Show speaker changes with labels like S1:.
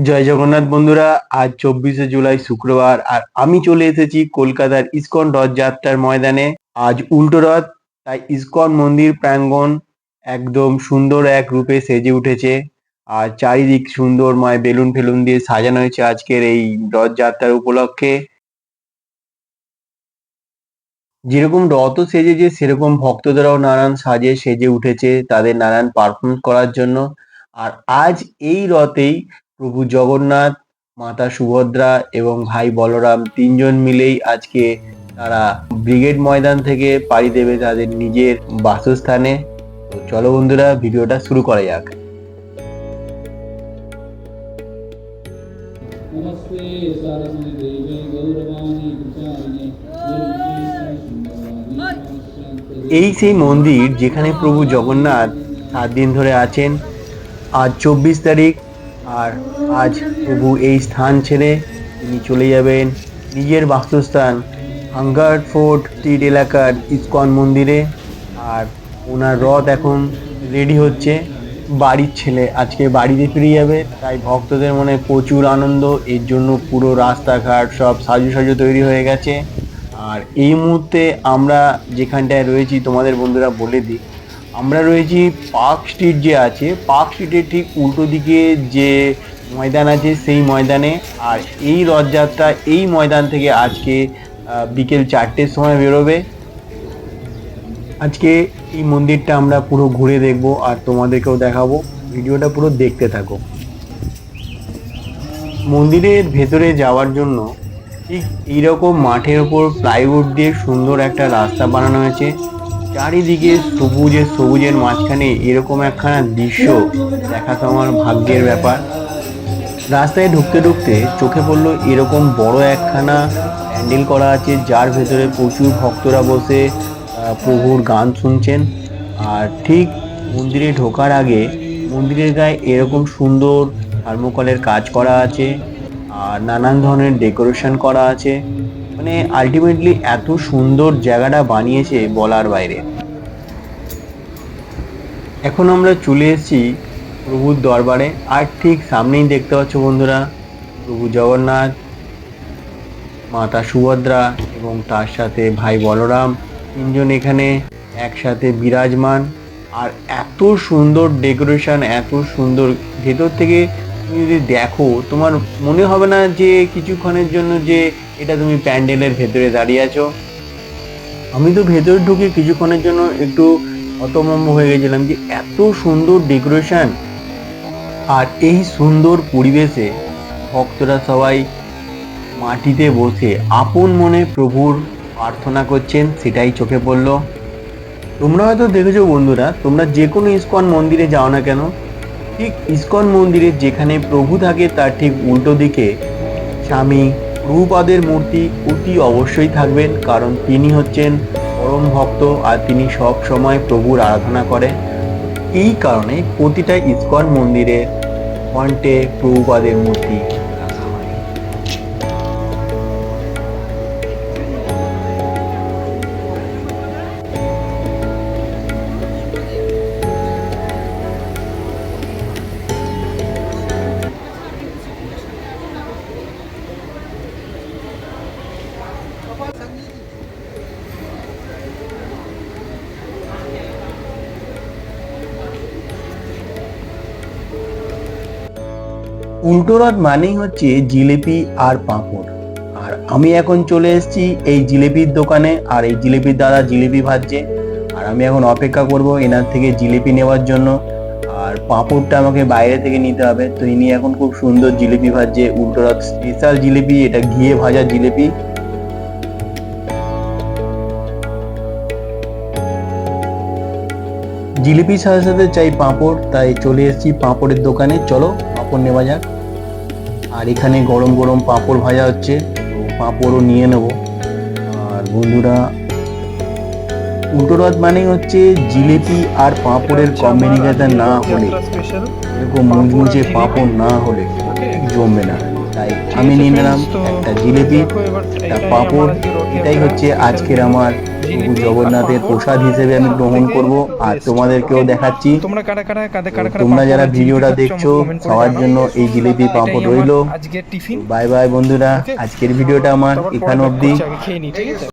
S1: জয় জগন্নাথ বন্ধুরা। আজ 24শে জুলাই শুক্রবার, আর আমি চলে এসেছি কলকাতার ইসকন রথযাত্রার ময়দানে। আজ উল্টো রথ, তাই ইসকন মন্দির প্রাঙ্গণ একদম সুন্দর এক রূপে সেজে উঠেছে। আর চারিদিক সুন্দরময় বেলুন ফেলুন দিয়ে সাজানো হয়েছে আজকের এই রথযাত্রার উপলক্ষে। যেরকম রথও সেজেছে সেরকম ভক্তদেরও নানান সাজে সেজে উঠেছে তাদের নানান পারফরমেন্স করার জন্য। আর আজ এই রথেই প্রভু জগন্নাথ, মাতা সুভদ্রা এবং ভাই বলরাম তিনজন মিলেই আজকে তারা ব্রিগেড ময়দান থেকে পাড়ি দেবে তাদের নিজের বাসস্থানে। তো চলো বন্ধুরা, ভিডিওটা শুরু করা যাক।
S2: नमस्ते सारस्वती देवी गौरवाणी प्रचारिणे
S1: এই সেই মন্দির যেখানে প্রভু জগন্নাথ 7 দিন ধরে আছেন। আজ 24 তারিখ, আর আজ প্রভু এই স্থান ছেড়ে তিনি চলে যাবেন নিজের বাসস্থান হাঙ্গার ফোর্ট স্ট্রিট এলাকার ইসকন মন্দিরে। আর ওনার রথ এখন রেডি হচ্ছে। বাড়ির ছেলে আজকে বাড়িতে ফিরে যাবে, তাই ভক্তদের মনে প্রচুর আনন্দ। এর জন্য পুরো রাস্তাঘাট সব সাজু সাজু তৈরি হয়ে গেছে। আর এই মুহূর্তে আমরা যেখানটায় রয়েছি তোমাদের বন্ধুরা বলে দিই, আমরা রয়েছি পার্ক স্ট্রিট যে আছে, পার্ক স্ট্রিটের ঠিক উল্টো দিকে যে ময়দান আছে সেই ময়দানে। আর এই রথযাত্রা এই ময়দান থেকে আজকে বিকেল 4টের সময় বেরোবে। আজকে এই মন্দিরটা আমরা পুরো ঘুরে দেখব আর তোমাদেরকেও দেখাবো, ভিডিওটা পুরো দেখতে থাকো। মন্দিরের ভেতরে যাওয়ার জন্য ঠিক এইরকম মাঠের ওপর প্লাইউড দিয়ে সুন্দর একটা রাস্তা বানানো হয়েছে। চারিদিকে সবুজের মাঝখানে এরকম একখানা দৃশ্য দেখা তো আমার ভাগ্যের ব্যাপার। রাস্তায় ঢুকতে ঢুকতে চোখে পড়লো এরকম বড় একখানা প্যান্ডেল করা আছে, যার ভেতরে প্রচুর ভক্তরা বসে প্রভুর গান শুনছেন। আর ঠিক মন্দিরে ঢোকার আগে মন্দিরের গায়ে এরকম সুন্দর থার্মোকলের কাজ করা আছে আর নানান ধরনের ডেকোরেশন করা আছে। মানে আলটিমেটলি এত সুন্দর জায়গাটা বানিয়েছে বলার বাইরে। এখন আমরা চলে এসেছি প্রভুর দরবারে, আর ঠিক সামনেই দেখতে পাচ্ছ বন্ধুরা প্রভু জগন্নাথ, মাতা সুভদ্রা এবং তার সাথে ভাই বলরাম তিনজন এখানে একসাথে বিরাজমান। আর এত সুন্দর ডেকোরেশন, এত সুন্দর, ভেতর থেকে তুমি যদি দেখো তোমার মনে হবে না যে কিছুক্ষণের জন্য যে এটা তুমি প্যান্ডেলের ভেতরে দাঁড়িয়ে আছো। আমি তো ভেতরে ঢুকে কিছুক্ষণের জন্য একটু হতভম্ব হয়ে গেছিলাম যে এত সুন্দর ডেকোরেশন। আর এই সুন্দর পরিবেশে ভক্তরা সবাই মাটিতে বসে আপন মনে প্রভুর প্রার্থনা করছেন, সেটাই চোখে পড়লো। তোমরা হয়তো দেখেছো বন্ধুরা, তোমরা যে কোনো ইসকন মন্দিরে যাও না কেন, ঠিক ইসকন মন্দিরে যেখানে প্রভু থাকে তার ঠিক উল্টো দিকে স্বামী প্রভুপাদের মূর্তি অতি অবশ্যই থাকবেন, কারণ তিনি হচ্ছেন পরম ভক্ত আর তিনি সব সময় প্রভুর আরাধনা করেন। এই কারণে প্রতিটা ইসকন মন্দিরে ফ্রন্টে প্রভুপাদের মূর্তি রাখা হয়। উল্টো রথ মানেই হচ্ছে জিলেপি আর পাঁপড়। আর আমি এখন চলে এসেছি এই জিলেপির দোকানে, আর এই জিলেপির দাদা জিলেপি ভাজছে, আর আমি এখন অপেক্ষা করব এনার থেকে জিলেপি নেওয়ার জন্য। আর পাঁপড়টা আমাকে বাইরে থেকে নিতে হবে। তো ইনি এখন খুব সুন্দর জিলেপি ভাজছে, উল্টো রথ স্পেশাল জিলেপি, এটা ঘিয়ে ভাজা জিলেপি। জিলিপির সাথে সাথে চাই পাঁপড়, তাই চলে এসেছি পাঁপড়ের দোকানে। চলো পাঁপড় নেওয়া যাক। আর এখানে গরম গরম পাঁপড় ভাজা হচ্ছে, তো পাঁপড়ও নিয়ে নেব। আর বন্ধুরা, উল্টো রথ মানেই হচ্ছে জিলিপি আর পাঁপড়ের কম্বিনেশন না হলে, এরকম মুচমুচে পাঁপড় না হলে জমবে না। তাই আমি
S3: আছে
S1: নিয়ে নিলাম
S3: friends, তো
S1: একটা জিলিপি,
S3: দেখো এবার
S1: একটা
S3: এটাই
S1: পাঁপড়।
S3: আমার আজকে রথযাত্রা
S1: এটাই হচ্ছে আজকের আমার প্রভু
S3: জিলিপি আর
S1: জগন্নাথের
S3: পাঁপড়
S1: প্রসাদ হিসেবে আমি গ্রহণ
S3: থেকে
S1: করব, আর
S3: best,
S1: তোমাদেরকেও
S3: okay?
S1: দেখাচ্ছি।
S3: তোমরা কারা কারা
S1: তো
S3: কারা কারা
S1: তোমরা
S3: পাঁপড়
S1: যারা
S3: আর জিলিপি
S1: ভিডিওটা
S3: খাচ্ছ
S1: দেখছো
S3: আমাকে কমেন্ট করে
S1: সবার
S3: জানাও।
S1: জন্য এই জিলিপি
S3: এটাই
S1: পাঁপড়
S3: আমার
S1: রইলো।
S3: আজকের টিফিন।
S1: বাই বাই বন্ধুরা,
S3: Okay?
S1: আজকের ভিডিওটা আমার
S3: তারপর পরে
S1: এখানে
S3: back
S1: অবধি।
S3: করছি, আগে খেয়ে নিই, ঠিক আছে?